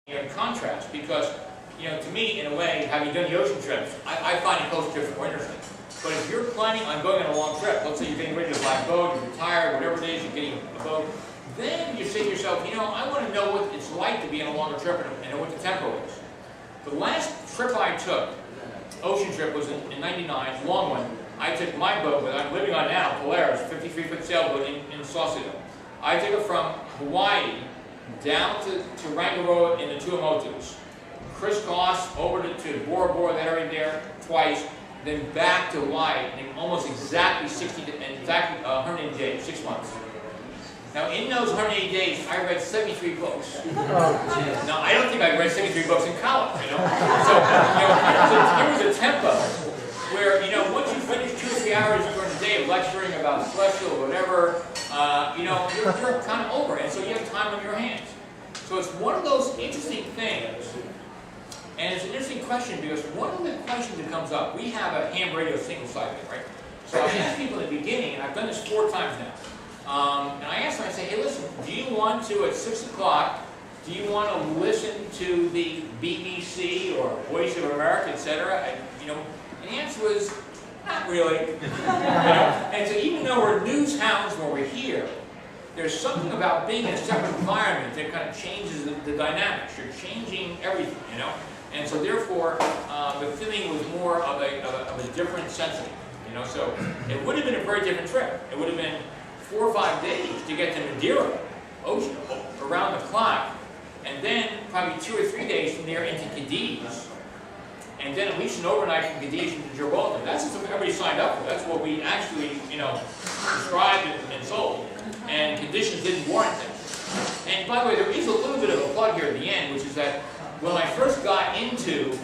in contrast, because, to me, in a way, having done the ocean trips, I find the coast trips more interesting. But if you're planning on going on a long trip, let's say you're getting ready to buy a boat, you're retired, whatever it is, you're getting a boat, then you say to yourself, I want to know what it's like to be on a longer trip and know what the tempo is. The last trip I took, ocean trip, was in '99, long one. I took my boat that I'm living on now, Polaris, 53-foot sailboat in Sausalito. I took it from Hawaii down to Rangiroa in the Tuamotus, crisscross over to Bora Bora, that area there, twice, then back to Hawaii in almost exactly 180 days, 6 months. Now, in those 180 days, I read 73 books. Now, I don't think I read 73 books in college, So, here was a tempo where, once you finish 2 or 3 hours during the day of lecturing about celestial or whatever, you're kind of over, and so you have time on your hands. So it's one of those interesting things, and it's an interesting question because one of the questions that comes up, we have a ham radio single-sided, right? So I ask people in the beginning, and I've done this 4 times now, and I ask them, I say, hey, listen, do you want to, at 6 o'clock, do you want to listen to the BBC or Voice of America, etc.? And the answer was, not really. And so even though we're news hounds when we're here, there's something about being in a separate environment that kind of changes the dynamics. You're changing everything, And so therefore, the feeling was more of a different sensing, So it would have been a very different trip. It would have been 4 or 5 days to get to Madeira, ocean, around the clock, and then probably 2 or 3 days from there into Cadiz, and then at least an overnight from Cadiz into Gibraltar. That's what everybody signed up for. That's what we actually, described and sold. And conditions didn't warrant it. And by the way, there is a little bit of a plug here at the end, which is that when I first got into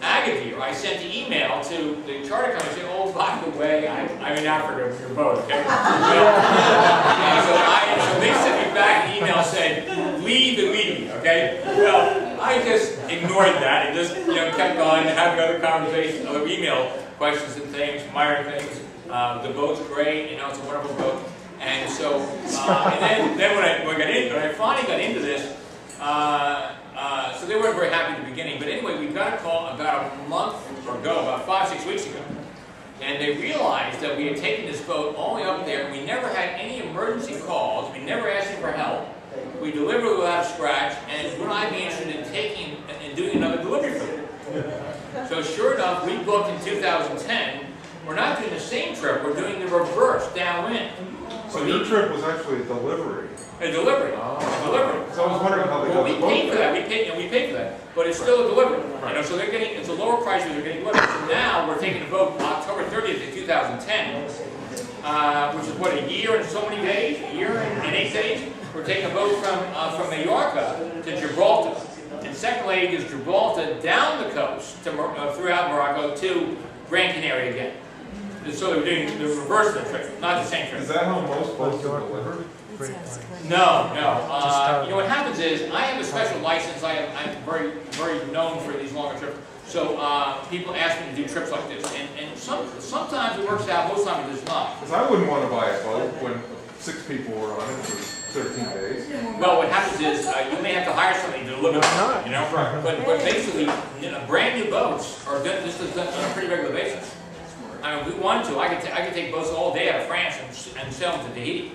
Agadir, I sent an email to the charter company saying, oh, by the way, I'm in Africa with your boat, okay? So they sent me back an email saying, leave immediately, okay? Well, I just ignored that and just kept going and having other conversations, other email questions and things, minor things. The boat's great, it's a wonderful boat. And so, and then when I finally got into this, so they weren't very happy at the beginning. But anyway, we got a call about a month ago, about 5 or 6 weeks ago, and they realized that we had taken this boat all the way up there, and we never had any emergency calls. We never asked them for help. We delivered without a scratch, and would I be interested in taking and doing another delivery for them? So sure enough, we booked in 2010. We're not doing the same trip. We're doing the reverse downwind. So your trip was actually a delivery. A delivery. A delivery. So I was wondering how they got the boat. We paid for that. We paid for that. But it's still a delivery. So they're getting, it's a lower price, but they're getting delivered. So now we're taking the boat October 30th of 2010, which is what, a year and so many days? A year and 8 days? We're taking a boat from Mallorca to Gibraltar. And second leg is Gibraltar down the coast to throughout Morocco to Gran Canary again. So they were doing the reverse of the trip, not the same trip. Is that how most boats are delivered? No. What happens is I have a special license. I'm very, very known for these longer trips. So people ask me to do trips like this, and sometimes it works out. Most times it does not. Because I wouldn't want to buy a boat when 6 people were on it for 13 days. Well, what happens is you may have to hire somebody to deliver them. Right. But basically, brand new boats are done. This is done on a pretty regular basis. I mean, if we wanted to, I could take boats all day out of France and sell them to Tahiti.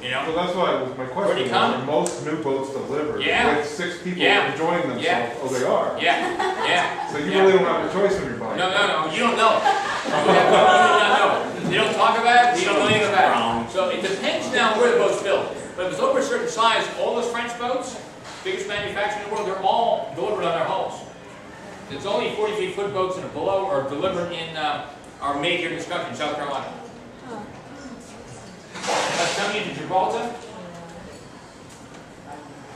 Yeah. Well, that's why my question was, are most new boats delivered with 6 people enjoying themselves? Oh, they are? Yeah. So you really don't have a choice when you're buying. No, you don't know. You do not know. They don't talk about it, you don't know anything about it. So it depends now where the boat's built. But if it's over a certain size, all those French boats, biggest manufacturer in the world, they're all delivered on their hulls. It's only 43-foot boats and below are delivered in our major country in South Carolina. That's coming into Gibraltar.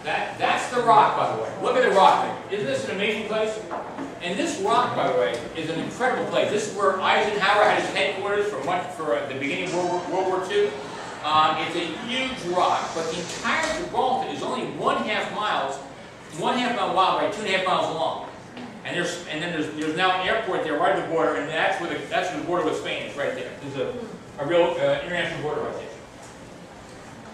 That's the rock, by the way. Look at the rock there. Isn't this an amazing place? And this rock, by the way, is an incredible place. This is where Eisenhower had his headquarters for the beginning of World War II. It's a huge rock, but the entire Gibraltar is only 1.5 miles, 1.5 mile wide by 2.5 miles long. And there's now an airport there right at the border, and that's where the border with Spain is right there. There's a real international border right there.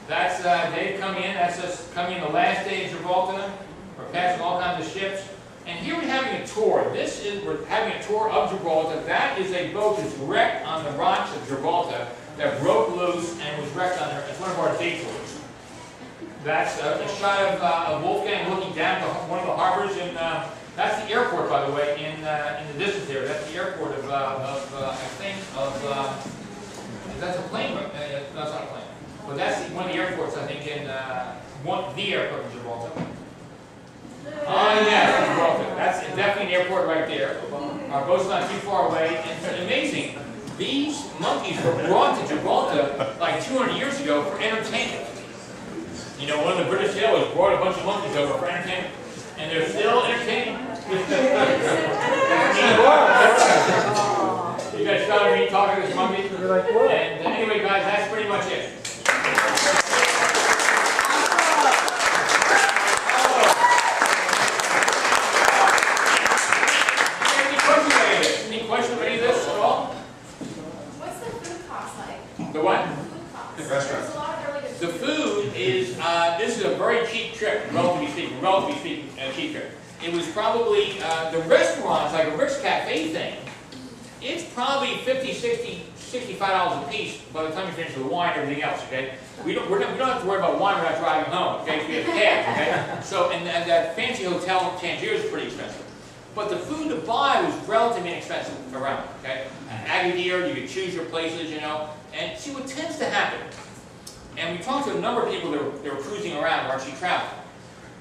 That's they've come in. That's us coming in the last day in Gibraltar. We're passing all kinds on the ships. And here we're having a tour. We're having a tour of Gibraltar. That is a boat that's wrecked on the rocks of Gibraltar that broke loose and was wrecked on there. It's one of our day tours. That's a shot of Wolfgang looking down to one of the harbors in, that's the airport, by the way, in the distance there. That's the airport of that's a plane, no, it's not a plane. But that's one of the airports, I think, in, the airport in Gibraltar. Oh, yes, Gibraltar. That's definitely an airport right there. Our boat's not too far away. And it's amazing. These monkeys were brought to Gibraltar like 200 years ago for entertainment. You know, one of the British sailors brought a bunch of monkeys over for entertainment, and they're still entertaining. You guys shot me talking to this monkey? You're like, what? And anyway, guys, that's pretty much it. Any questions about any of this at all? What's the food cost like? The what? Food cost. The restaurant. There's a lot of really good The food is, this is a very cheap trip, relatively speaking, cheap trip. It was probably, the restaurants, like a Rick's Cafe thing, it's probably $50, $60, $65 a piece by the time you finish the wine and everything else, okay? We don't have to worry about wine when we're not driving home, okay? So we have cab, okay? So, and that fancy hotel Tangier is pretty expensive. But the food to buy was relatively inexpensive around, okay? Agadir, you could choose your places, you know, and see what tends to happen. And we talked to a number of people that were cruising around or actually traveling.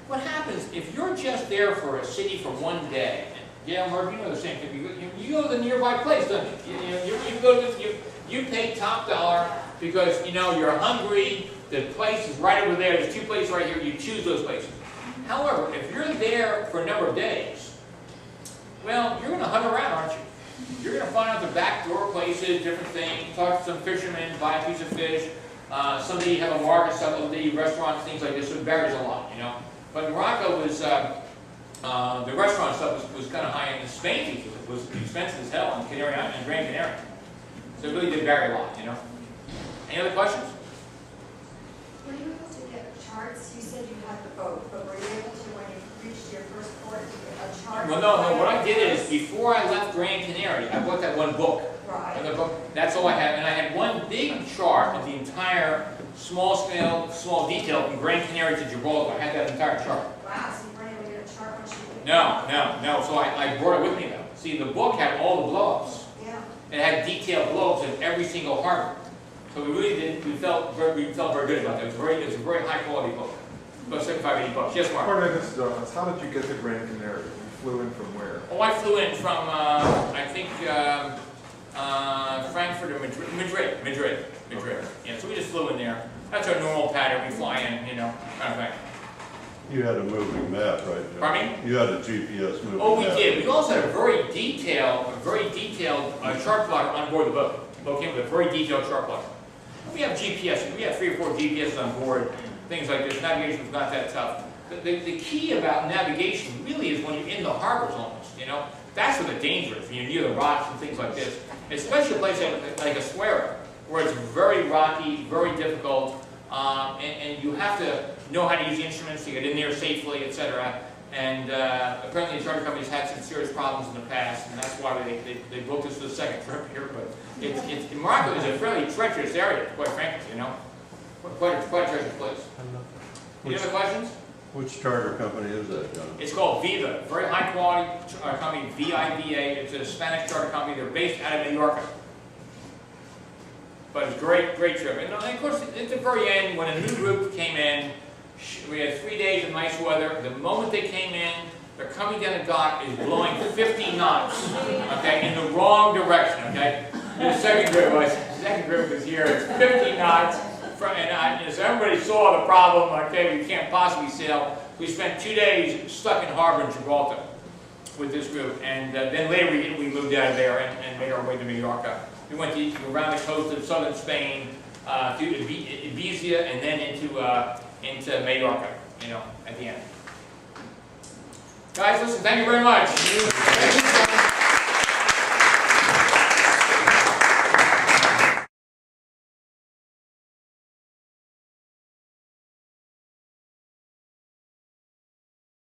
What happens if you're just there for a city for one day? Yeah, Mark, you know the same thing. You go to the nearby place, don't you? You pay top dollar because, you know, you're hungry. The place is right over there. There's two places right here. You choose those places. However, if you're there for a number of days, well, you're going to hunt around, aren't you? You're going to find out the back door places, different things, talk to some fishermen, buy a piece of fish. Somebody have a market, somebody restaurants, things like this. So it varies a lot, you know. But Morocco was, the restaurant stuff was kind of high end. The Spain was expensive as hell in Canary Island and Grand Canary. So it really did vary a lot, you know. Any other questions? Were you able to get charts? You said you had the boat, but were you able to, when you reached your first port, to get a chart? Well, no. What I did is, before I left Grand Canary, I bought that one book. Right. And the book, that's all I had. And I had one big chart of the entire small scale, small detail from Grand Canary to Gibraltar. I had that entire chart. Wow, so you weren't able to get a chart once you did? No. So I brought it with me though. See, the book had all the blow-ups. Yeah. It had detailed blow-ups in every single harbor. So we really did, we felt very good about that. It was a very high quality book. About 75, 80 bucks. Yes, Mark? Part of this, how did you get to Grand Canary? You flew in from where? Oh, I flew in from, I think, Frankfurt or Madrid. Yeah, so we just flew in there. That's our normal pattern. We fly in, you know, kind of thing. You had a moving map, right, John? Pardon me? You had a GPS moving map. Oh, we did. We also had a very detailed chart plotter on board the boat. The boat came with a very detailed chart plotter. We have GPS. We have 3 or 4 GPSs on board, things like this. Navigation is not that tough. The key about navigation really is when you're in the harbors almost, you know. That's where the danger is, when you're near the rocks and things like this. Especially a place like Assuera, where it's very rocky, very difficult, and you have to know how to use the instruments to get in there safely, etc. And apparently the charter companies had some serious problems in the past, and that's why they booked us for the second trip here. But Morocco is a fairly treacherous area, quite frankly, you know. Quite a treacherous place. Any other questions? Which charter company is that, John? It's called Viva, very high quality company, VIVA. It's a Spanish charter company. They're based out of New York. But it's a great trip. And of course, at the very end, when a new group came in, we had 3 days of nice weather. The moment they came in, they're coming down the dock, is blowing 50 knots, okay, in the wrong direction, okay? And the second group was here, it's 50 knots. And so everybody saw the problem, okay, we can't possibly sail. We spent 2 days stuck in harbor in Gibraltar with this group. And then later we moved out of there and made our way to Mallorca. We went around the coast of southern Spain, through Ibiza, and then into Mallorca, you know, at the end. Guys, listen, thank you very much.